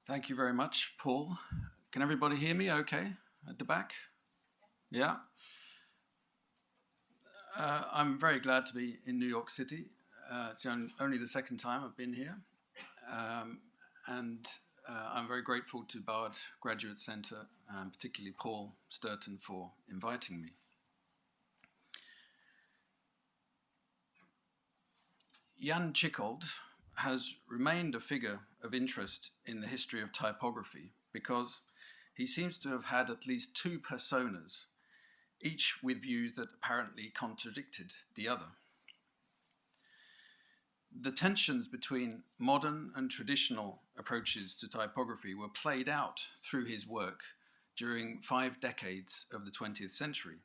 Thank you very much, Paul. Can everybody hear me okay at the back? Yeah. I'm very glad to be in New York City. It's only the second time I've been here. Um, and I'm very grateful to Bard Graduate Centre, and particularly Paul Sturton, for inviting me. Jan Tschichold has remained a figure of interest in the history of typography because he seems to have had at least two personas, each with views that apparently contradicted the other. The tensions between modern and traditional approaches to typography were played out through his work during 5 decades of the 20th century.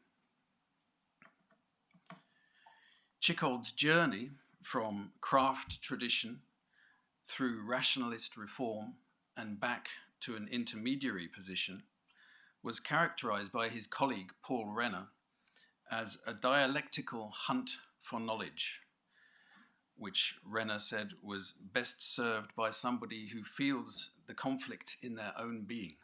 Tschichold's journey from craft tradition through rationalist reform and back to an intermediary position was characterized by his colleague Paul Renner as a dialectical hunt for knowledge, which Renner said was best served by somebody who feels the conflict in their own being.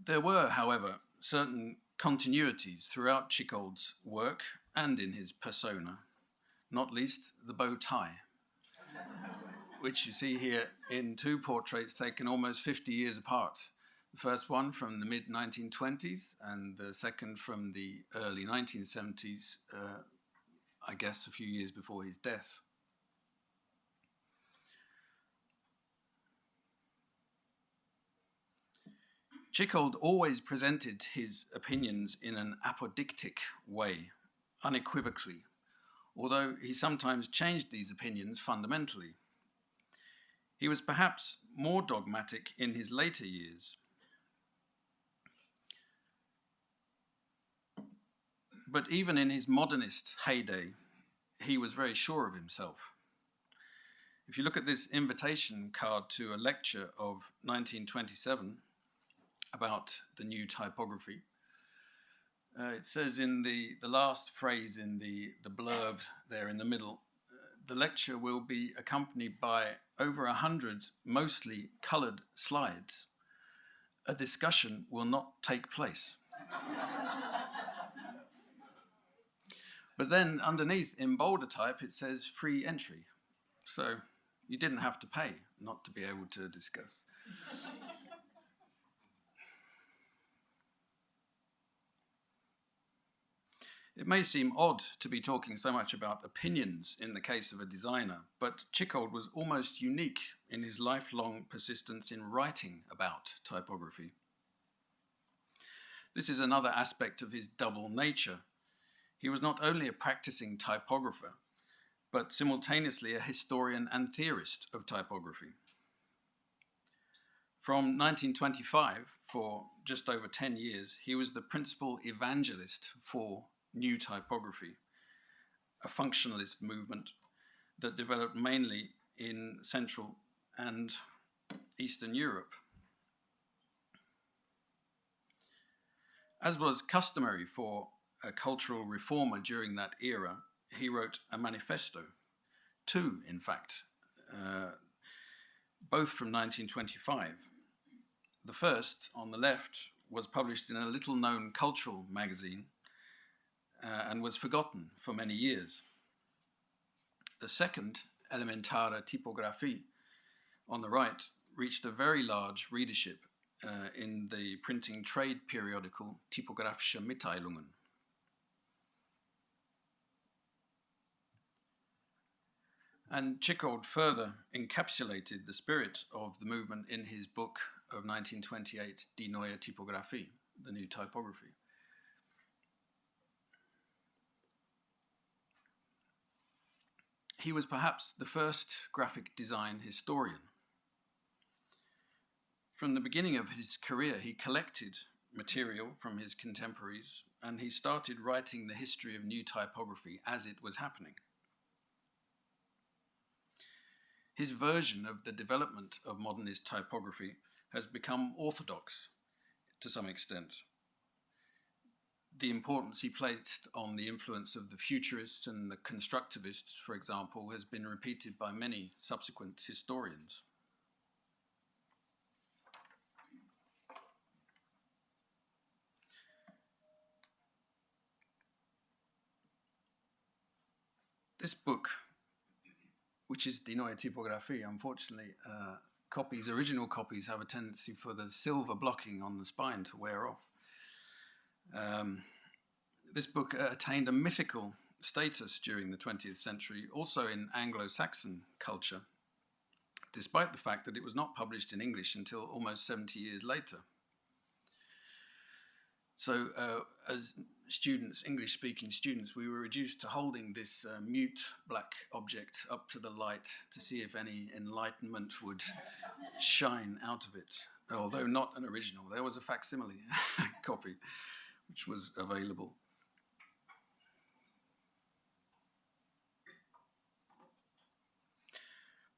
There were, however, certain continuities throughout Tschichold's work and in his persona, not least the bow tie, which you see here in two portraits taken almost 50 years apart. The first one from the mid-1920s and the second from the early 1970s, I guess a few years before his death. Tschichold always presented his opinions in an apodictic way, unequivocally, although he sometimes changed these opinions fundamentally. He was perhaps more dogmatic in his later years. But even in his modernist heyday, he was very sure of himself. If you look at this invitation card to a lecture of 1927 about the new typography, it says in the last phrase in the blurb there in the middle, the lecture will be accompanied by over 100 mostly coloured slides. A discussion will not take place. But then underneath, in bolder type, it says free entry. So you didn't have to pay not to be able to discuss. It may seem odd to be talking so much about opinions in the case of a designer, but Tschichold was almost unique in his lifelong persistence in writing about typography. This is another aspect of his double nature. He was not only a practicing typographer, but simultaneously a historian and theorist of typography. From 1925, for just over 10 years, he was the principal evangelist for new typography, a functionalist movement that developed mainly in Central and Eastern Europe. As was customary for a cultural reformer during that era, he wrote a manifesto, two in fact, both from 1925. The first, on the left, was published in a little-known cultural magazine and was forgotten for many years. The second, Elementare Typography, on the right, reached a very large readership in the printing trade periodical Typographische Mitteilungen. And Tschichold further encapsulated the spirit of the movement in his book of 1928, Die neue Typographie, the new typography. He was perhaps the first graphic design historian. From the beginning of his career, he collected material from his contemporaries and he started writing the history of new typography as it was happening. His version of the development of modernist typography has become orthodox to some extent. the importance he placed on the influence of the futurists and the constructivists, for example, has been repeated by many subsequent historians. This book, which is Die Neue Typography, unfortunately, original copies have a tendency for the silver blocking on the spine to wear off. This book attained a mythical status during the 20th century, also in Anglo-Saxon culture, despite the fact that it was not published in English until almost 70 years later. So as students, English-speaking students, we were reduced to holding this mute black object up to the light to see if any enlightenment would shine out of it, although not an original. There was a facsimile copy which was available.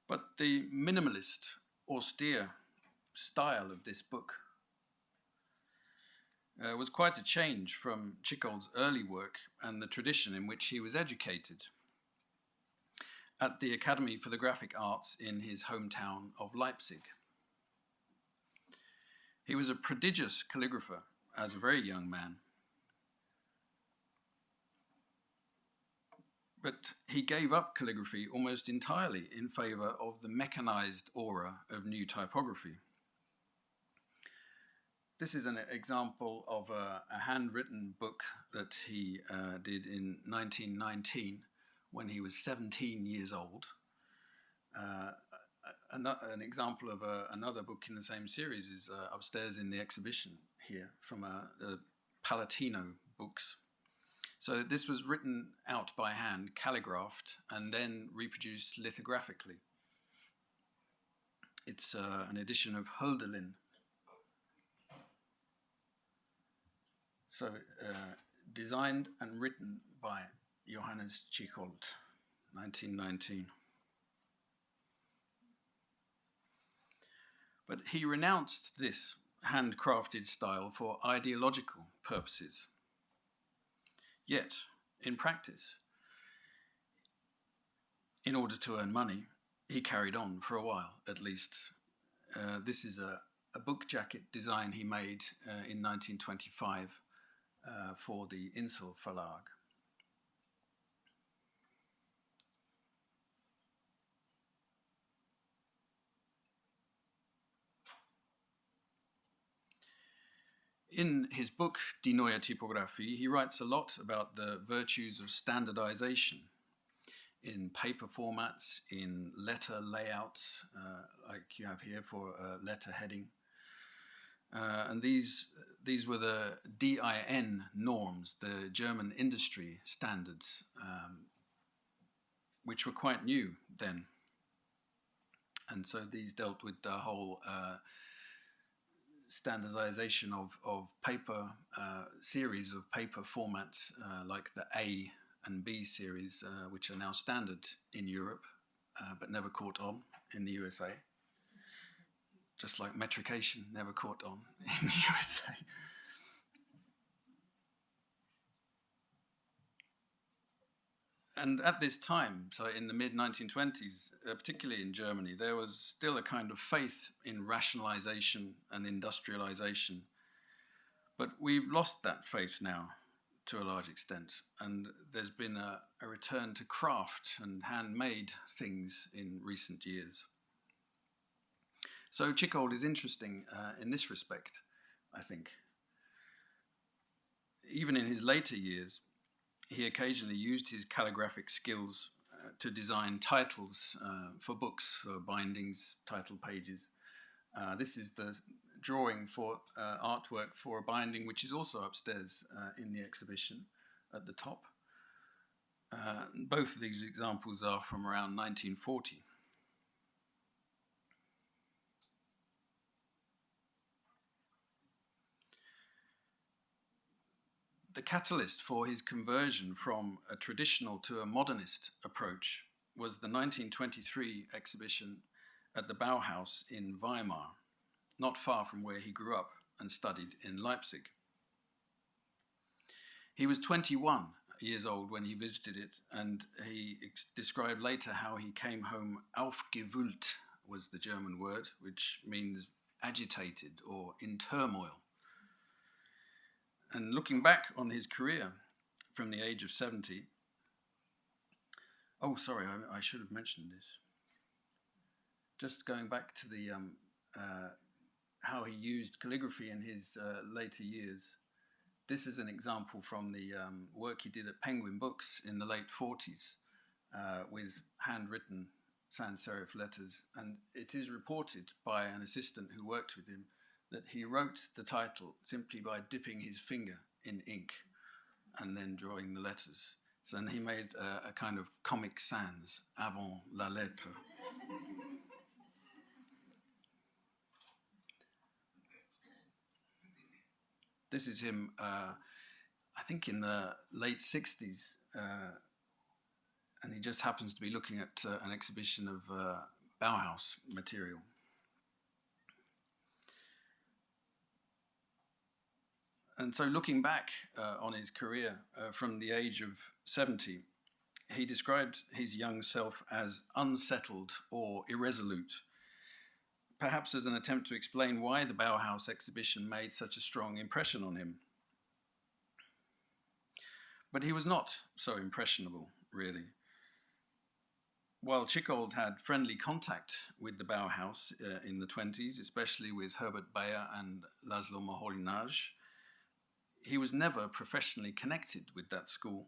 But the minimalist, austere style of this book was quite a change from Tschichold's early work and the tradition in which he was educated at the Academy for the Graphic Arts in his hometown of Leipzig. He was a prodigious calligrapher as a very young man, but he gave up calligraphy almost entirely in favor of the mechanized aura of new typography. This is an example of a handwritten book that he did in 1919 when he was 17 years old. An example of another book in the same series is upstairs in the exhibition here from the Palatino books. So this was written out by hand, calligraphed, and then reproduced lithographically. It's an edition of Hölderlin. So designed and written by Jan Tschichold, 1919. But he renounced this handcrafted style for ideological purposes. Yet, in practice, in order to earn money, he carried on for a while, at least. This is a book jacket design he made in 1925 for the Insel Verlag. In his book, Die Neue Typography, he writes a lot about the virtues of standardization in paper formats, in letter layouts, like you have here for letter heading. And these were the DIN norms, the German industry standards, which were quite new then. And so these dealt with the whole standardization of paper, series of paper formats like the A and B series, which are now standard in Europe, but never caught on in the USA. Just like metrication never caught on in the USA. And at this time, so in the mid-1920s, particularly in Germany, there was still a kind of faith in rationalization and industrialization. But we've lost that faith now to a large extent. And there's been a return to craft and handmade things in recent years. So Tschichold is interesting in this respect, I think. Even in his later years, he occasionally used his calligraphic skills to design titles for books, for bindings, title pages. This is the drawing for artwork for a binding, which is also upstairs in the exhibition at the top. Both of these examples are from around 1940. The catalyst for his conversion from a traditional to a modernist approach was the 1923 exhibition at the Bauhaus in Weimar, not far from where he grew up and studied in Leipzig. He was 21 years old when he visited it, and he described later how he came home aufgewühlt was the German word, which means agitated or in turmoil. And looking back on his career from the age of 70, oh, sorry, I should have mentioned this. Just going back to the how he used calligraphy in his later years. This is an example from the work he did at Penguin Books in the late 40s with handwritten sans serif letters. And it is reported by an assistant who worked with him that he wrote the title simply by dipping his finger in ink and then drawing the letters. So then he made a kind of Comic Sans avant la lettre. This is him, I think, in the late 60s, and he just happens to be looking at an exhibition of Bauhaus material. And so looking back on his career from the age of 70, he described his young self as unsettled or irresolute, perhaps as an attempt to explain why the Bauhaus exhibition made such a strong impression on him. But he was not so impressionable, really. While Tschichold had friendly contact with the Bauhaus in the 20s, especially with Herbert Bayer and Laszlo Moholy-Nagy, he was never professionally connected with that school.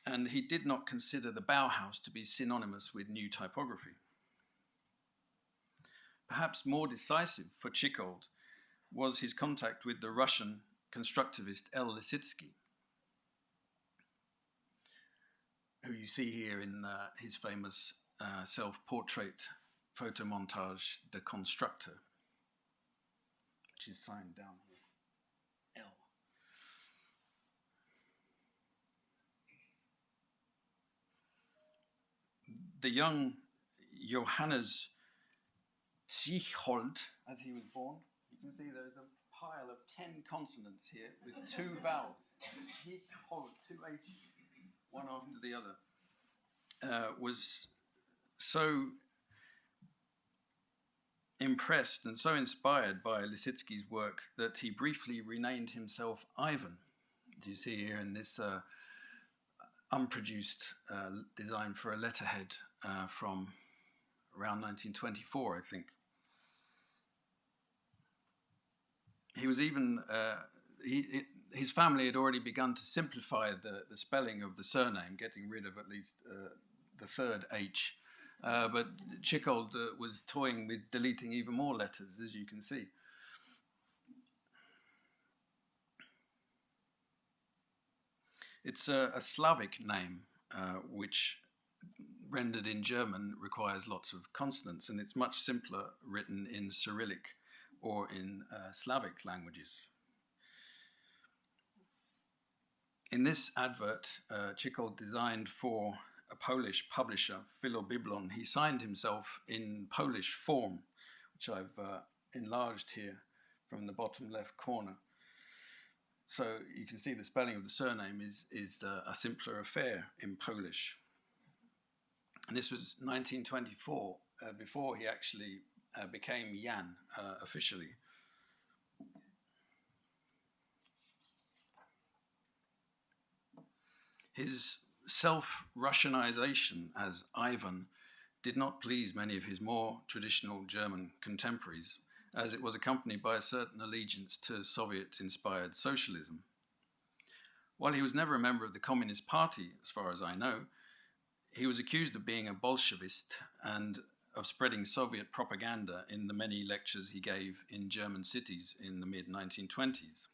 And he did not consider the Bauhaus to be synonymous with new typography. Perhaps more decisive for Tschichold was his contact with the Russian constructivist L. Lissitzky, who you see here in his famous self-portrait photomontage, The Constructor, which is signed down here, L. The young Johannes Tschichold, as he was born, you can see there's a pile of 10 consonants here with 2 vowels. Tschichold, 2 H's, one after the other, was so impressed and so inspired by Lissitzky's work that he briefly renamed himself Ivan. Do you see here in this unproduced design for a letterhead from around 1924, I think. He was even, his family had already begun to simplify the spelling of the surname, getting rid of at least the third H. But Tschichold was toying with deleting even more letters, as you can see. It's a Slavic name, which rendered in German requires lots of consonants, and it's much simpler written in Cyrillic or in Slavic languages. In this advert, Tschichold designed for a Polish publisher, Philobiblon. He signed himself in Polish form, which I've enlarged here from the bottom left corner. So you can see the spelling of the surname is a simpler affair in Polish. And this was 1924, before he actually became Jan officially. His self-Russianization as Ivan did not please many of his more traditional German contemporaries, as it was accompanied by a certain allegiance to Soviet-inspired socialism. While he was never a member of the Communist Party, as far as I know, he was accused of being a Bolshevist and of spreading Soviet propaganda in the many lectures he gave in German cities in the mid-1920s.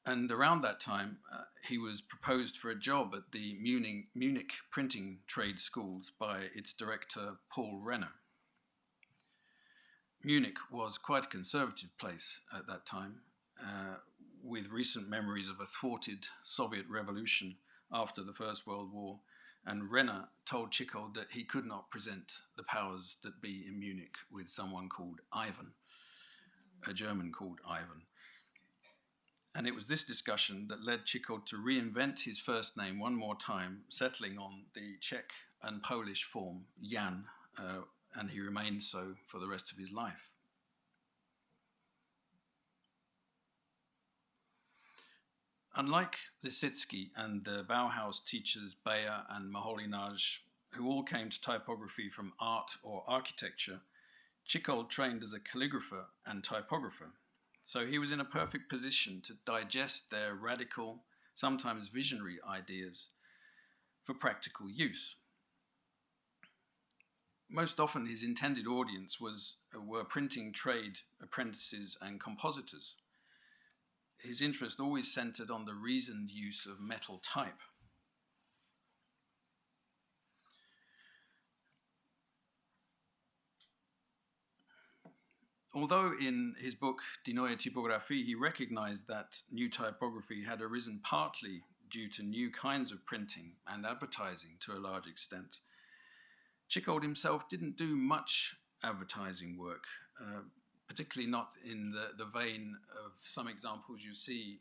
And around that time, he was proposed for a job at the Munich printing trade schools by its director, Paul Renner. Munich was quite a conservative place at that time, with recent memories of a thwarted Soviet revolution after the First World War, and Renner told Tschichold that he could not present the powers that be in Munich with someone called Ivan, a German called Ivan. And it was this discussion that led Tschichold to reinvent his first name one more time, settling on the Czech and Polish form, Jan, and he remained so for the rest of his life. Unlike Lisitsky and the Bauhaus teachers Beyer and Moholy-Nagy, who all came to typography from art or architecture, Tschichold trained as a calligrapher and typographer. So he was in a perfect position to digest their radical, sometimes visionary ideas for practical use. Most often his intended audience were printing trade apprentices and compositors. His interest always centered on the reasoned use of metal type. Although in his book Die neue Typography he recognized that new typography had arisen partly due to new kinds of printing and advertising to a large extent, Tschichold himself didn't do much advertising work, particularly not in the vein of some examples you see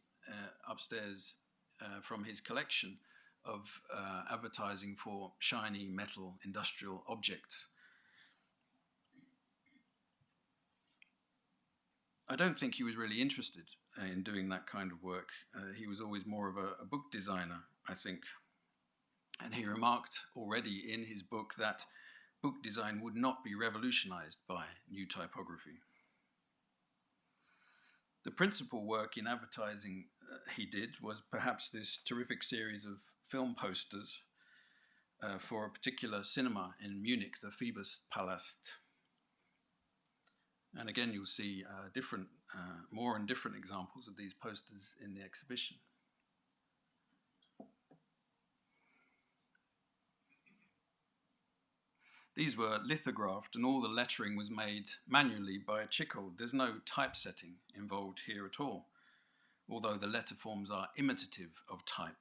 upstairs from his collection of advertising for shiny metal industrial objects. I don't think he was really interested in doing that kind of work. He was always more of a book designer, I think. And he remarked already in his book that book design would not be revolutionized by new typography. The principal work in advertising he did was perhaps this terrific series of film posters for a particular cinema in Munich, the Phoebus-Palast. And again, you'll see more and different examples of these posters in the exhibition. These were lithographed and all the lettering was made manually by Tschichold. There's no typesetting involved here at all, although the letter forms are imitative of type.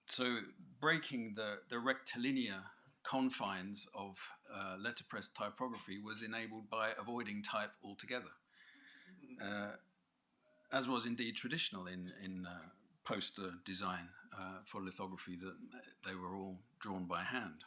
So breaking the rectilinear confines of letterpress typography was enabled by avoiding type altogether, as was indeed traditional in poster design for lithography, that they were all drawn by hand.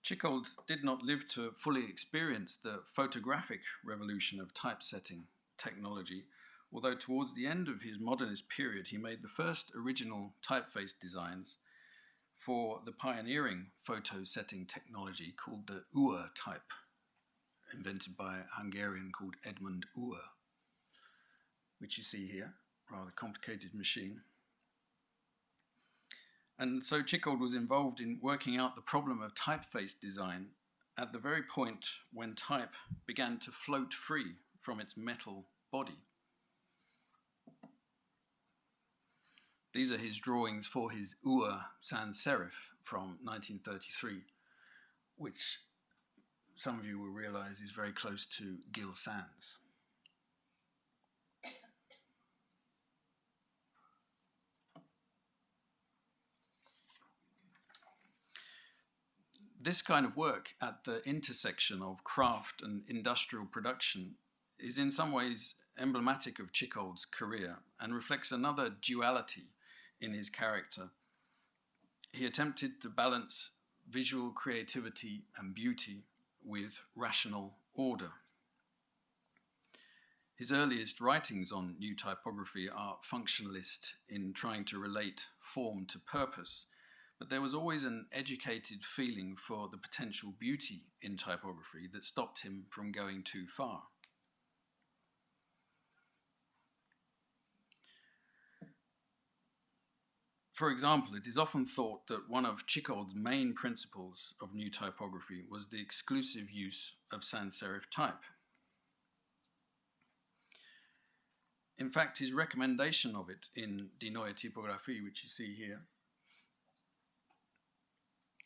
Tschichold did not live to fully experience the photographic revolution of typesetting technology, although towards the end of his modernist period he made the first original typeface designs for the pioneering photo setting technology called the Uhr type, invented by a Hungarian called Edmund Uhr, which you see here, rather complicated machine. And so Tschichold was involved in working out the problem of typeface design at the very point when type began to float free from its metal body. These are his drawings for his Uhr sans serif from 1933, which some of you will realize is very close to Gill Sans. This kind of work at the intersection of craft and industrial production is in some ways emblematic of Tschichold's career and reflects another duality in his character. He attempted to balance visual creativity and beauty with rational order. His earliest writings on new typography are functionalist in trying to relate form to purpose, but there was always an educated feeling for the potential beauty in typography that stopped him from going too far. For example, it is often thought that one of Tschichold's main principles of new typography was the exclusive use of sans serif type. In fact, his recommendation of it in Die neue Typography, which you see here,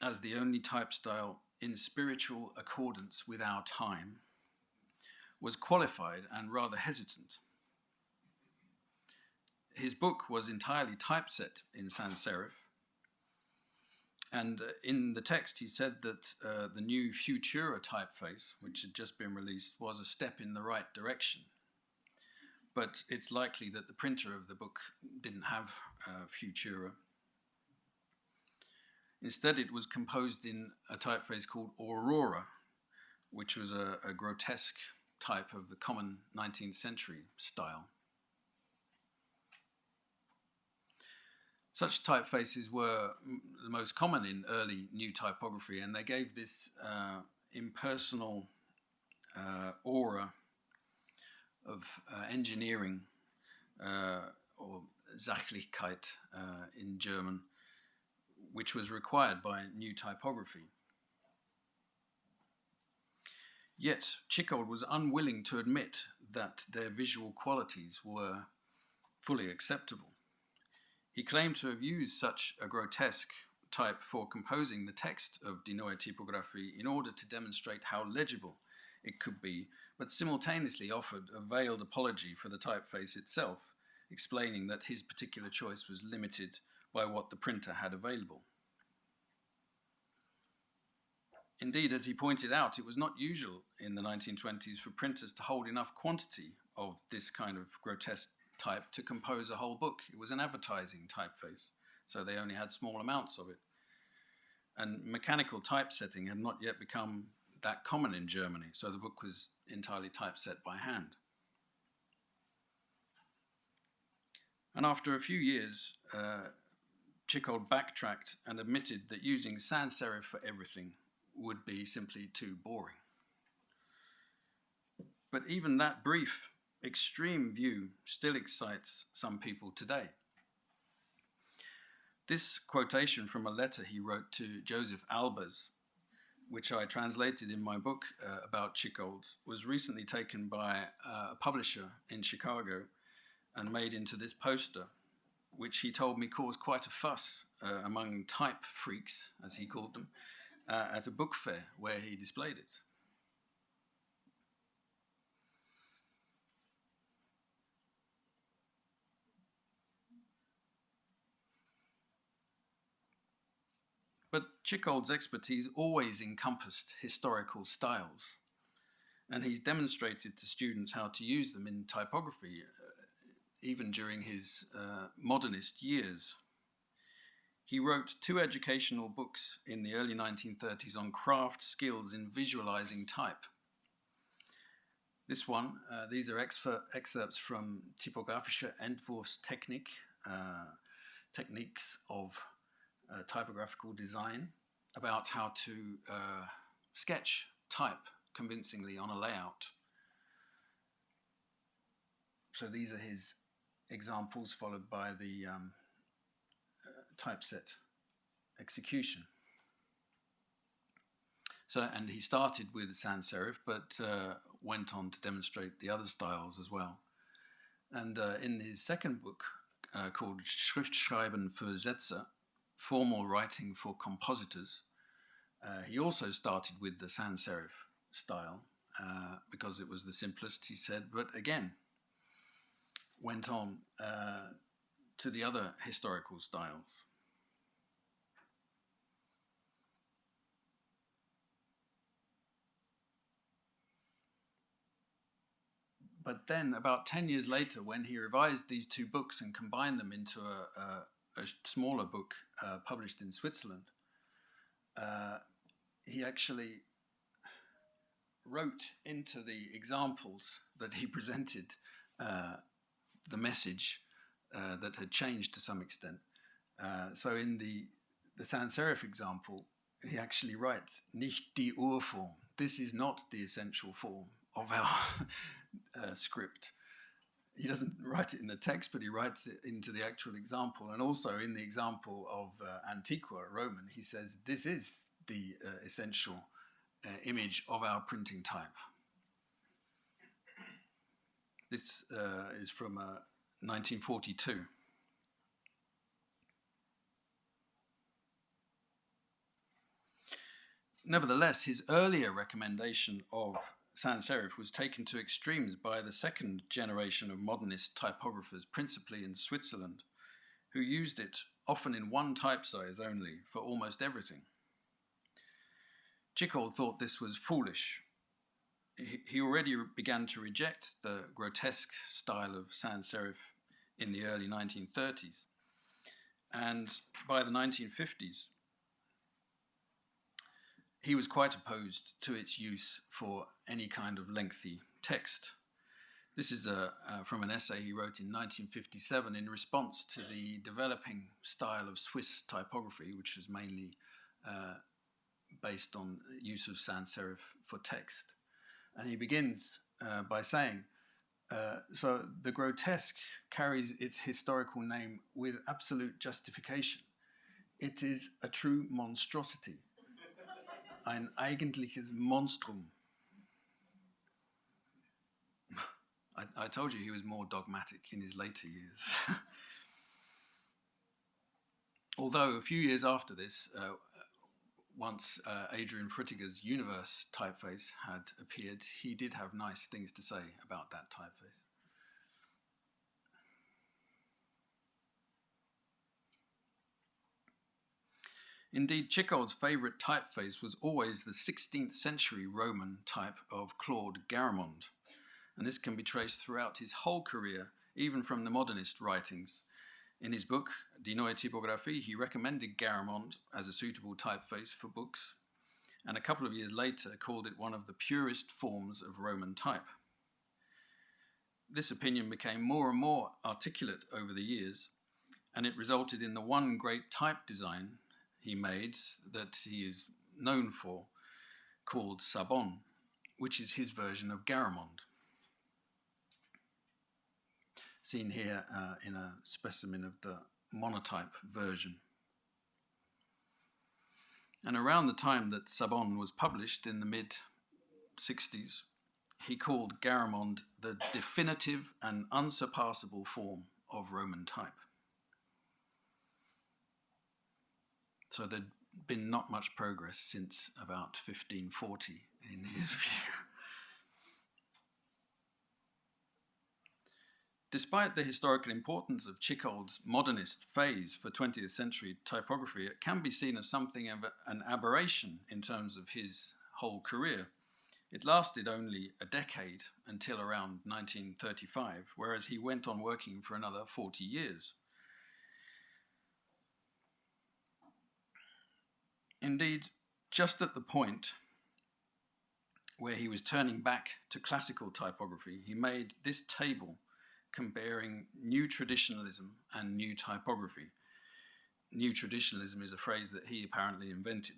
as the only type style in spiritual accordance with our time, was qualified and rather hesitant. his book was entirely typeset in sans serif. And in the text, he said that the new Futura typeface, which had just been released, was a step in the right direction. But it's likely that the printer of the book didn't have Futura. Instead, it was composed in a typeface called Aurora, which was a grotesque type of the common 19th century style. Such typefaces were the most common in early new typography, and they gave this impersonal aura of engineering, or Sachlichkeit in German, which was required by new typography. Yet Tschichold was unwilling to admit that their visual qualities were fully acceptable. He claimed to have used such a grotesque type for composing the text of Die Neue Typography in order to demonstrate how legible it could be, but simultaneously offered a veiled apology for the typeface itself, explaining that his particular choice was limited by what the printer had available. Indeed, as he pointed out, it was not usual in the 1920s for printers to hold enough quantity of this kind of grotesque type to compose a whole book. It was an advertising typeface, so they only had small amounts of it. And mechanical typesetting had not yet become that common in Germany, so the book was entirely typeset by hand. And after a few years, Tschichold backtracked and admitted that using sans serif for everything would be simply too boring. But even that brief, extreme view still excites some people today. This quotation from a letter he wrote to Joseph Albers, which I translated in my book about Tschichold, was recently taken by a publisher in Chicago and made into this poster, which he told me caused quite a fuss among type freaks, as he called them, at a book fair where he displayed it. But Tschichold's expertise always encompassed historical styles, and he demonstrated to students how to use them in typography, even during his modernist years. He wrote 2 educational books in the early 1930s on craft skills in visualizing type. This one, these are excerpts from Typographische Entwurfstechnik, techniques of typographical design, about how to sketch type convincingly on a layout. So these are his examples, followed by the typeset execution. So, and he started with sans serif, but went on to demonstrate the other styles as well. And in his second book, called Schriftschreiben für Sätze, Formal Writing for Compositors, he also started with the sans serif style because it was the simplest, he said, but again went on to the other historical styles. But then, about 10 years later, when he revised these 2 books and combined them into a smaller book published in Switzerland, he actually wrote into the examples that he presented the message that had changed to some extent. So in the sans serif example, he actually writes, nicht die Urform. This is not the essential form of our script. He doesn't write it in the text, but he writes it into the actual example. And also in the example of Antiqua, Roman, he says, this is the essential image of our printing type. This is from 1942. Nevertheless, his earlier recommendation of sans serif was taken to extremes by the second generation of modernist typographers, principally in Switzerland, who used it often in one type size only for almost everything. Tschichold thought this was foolish. He already began to reject the grotesque style of sans serif in the early 1930s. And by the 1950s, he was quite opposed to its use for any kind of lengthy text. This is from an essay he wrote in 1957 in response to the developing style of Swiss typography, which was mainly based on use of sans serif for text. And he begins by saying, so the grotesque carries its historical name with absolute justification. It is a true monstrosity, ein eigentliches Monstrum. I told you he was more dogmatic in his later years. Although a few years after this, once Adrian Frutiger's Universe typeface had appeared, he did have nice things to say about that typeface. Indeed, Tschichold's favourite typeface was always the 16th century Roman type of Claude Garamond, and this can be traced throughout his whole career, even from the modernist writings. In his book, Die Neue Typography, he recommended Garamond as a suitable typeface for books, and a couple of years later called it one of the purest forms of Roman type. This opinion became more and more articulate over the years, and it resulted in the one great type design he made that he is known for, called Sabon, which is his version of Garamond. Seen here in a specimen of the monotype version. And around the time that Sabon was published in the mid-60s, he called Garamond the definitive and unsurpassable form of Roman type. So there'd been not much progress since about 1540 in his view. Despite the historical importance of Tschichold's modernist phase for 20th century typography, it can be seen as something of an aberration in terms of his whole career. It lasted only a decade until around 1935, whereas he went on working for another 40 years. Indeed, just at the point where he was turning back to classical typography, he made this table comparing new traditionalism and new typography. New traditionalism is a phrase that he apparently invented,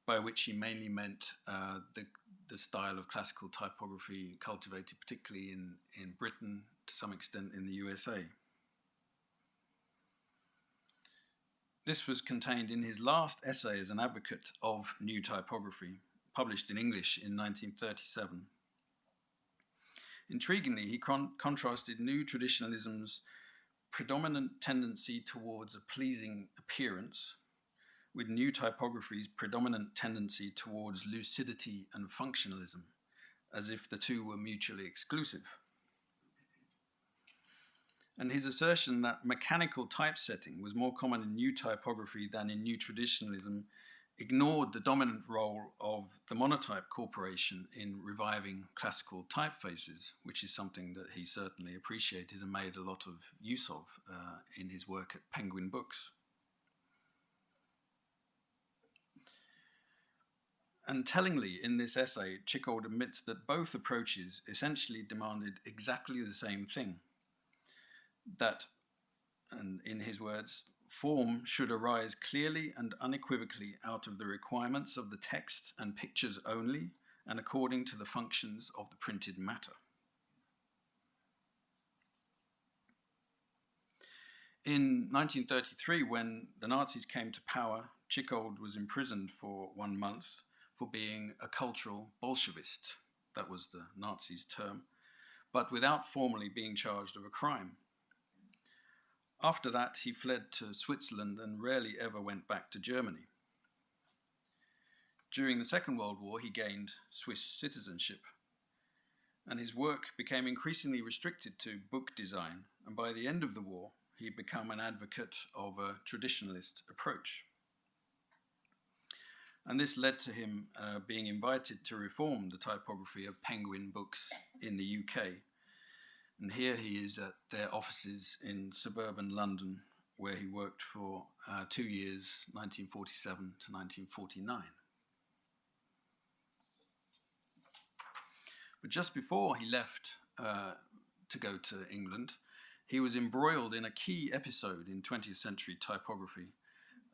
by which he mainly meant the style of classical typography cultivated particularly in Britain, to some extent in the USA. This was contained in his last essay as an advocate of new typography, published in English in 1937. Intriguingly, he contrasted new traditionalism's predominant tendency towards a pleasing appearance with new typography's predominant tendency towards lucidity and functionalism, as if the two were mutually exclusive. And his assertion that mechanical typesetting was more common in new typography than in new traditionalism ignored the dominant role of the Monotype Corporation in reviving classical typefaces, which is something that he certainly appreciated and made a lot of use of in his work at Penguin Books. And tellingly, in this essay, Tschichold admits that both approaches essentially demanded exactly the same thing. That, and in his words, form should arise clearly and unequivocally out of the requirements of the text and pictures only, and according to the functions of the printed matter. In 1933, when the Nazis came to power, Tschichold was imprisoned for 1 month for being a cultural Bolshevist. That was the Nazis' term, but without formally being charged of a crime. After that, he fled to Switzerland and rarely ever went back to Germany. During the Second World War, he gained Swiss citizenship, and his work became increasingly restricted to book design, and by the end of the war, he had become an advocate of a traditionalist approach. And this led to him being invited to reform the typography of Penguin Books in the UK. And here he is at their offices in suburban London, where he worked for 2 years, 1947 to 1949. But just before he left to go to England, he was embroiled in a key episode in 20th century typography,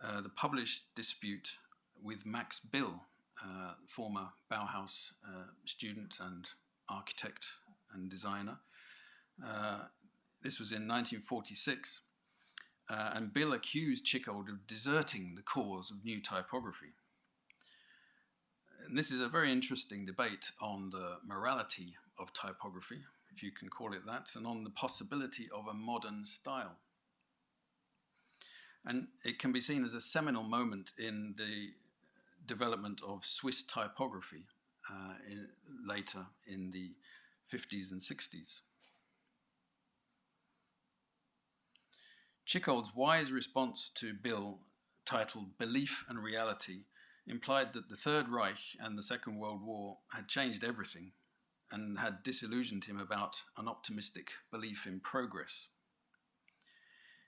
the published dispute with Max Bill, former Bauhaus student and architect and designer. This was in 1946, and Bill accused Tschichold of deserting the cause of new typography. And this is a very interesting debate on the morality of typography, if you can call it that, and on the possibility of a modern style. And it can be seen as a seminal moment in the development of Swiss typography later in the 50s and 60s. Tschichold's wise response to Bill, titled Belief and Reality, implied that the Third Reich and the Second World War had changed everything and had disillusioned him about an optimistic belief in progress.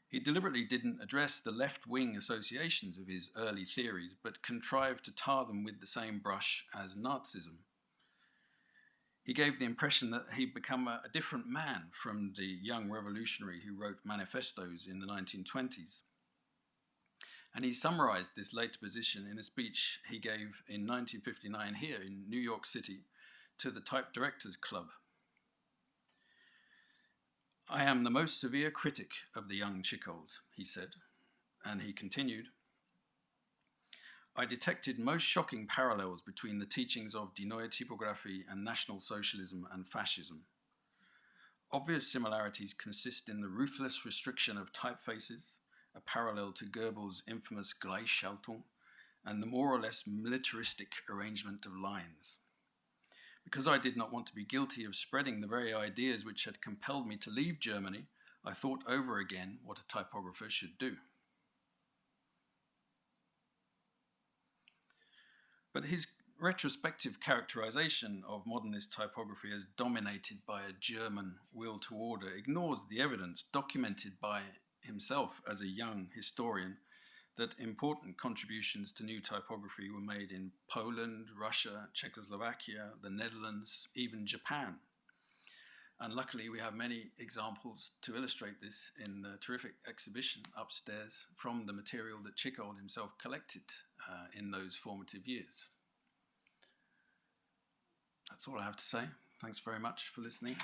He deliberately didn't address the left-wing associations of his early theories, but contrived to tar them with the same brush as Nazism. He gave the impression that he'd become a different man from the young revolutionary who wrote manifestos in the 1920s. And he summarized this later position in a speech he gave in 1959 here in New York City to the Type Directors Club. "I am the most severe critic of the young Tschichold," he said, and he continued, "I detected most shocking parallels between the teachings of Die Neue Typography and National Socialism and Fascism. Obvious similarities consist in the ruthless restriction of typefaces, a parallel to Goebbels' infamous Gleichschaltung, and the more or less militaristic arrangement of lines. Because I did not want to be guilty of spreading the very ideas which had compelled me to leave Germany, I thought over again what a typographer should do." But his retrospective characterization of modernist typography as dominated by a German will to order ignores the evidence documented by himself as a young historian that important contributions to new typography were made in Poland, Russia, Czechoslovakia, the Netherlands, even Japan. And luckily we have many examples to illustrate this in the terrific exhibition upstairs from the material that Tschichold himself collected in those formative years. That's all I have to say. Thanks very much for listening.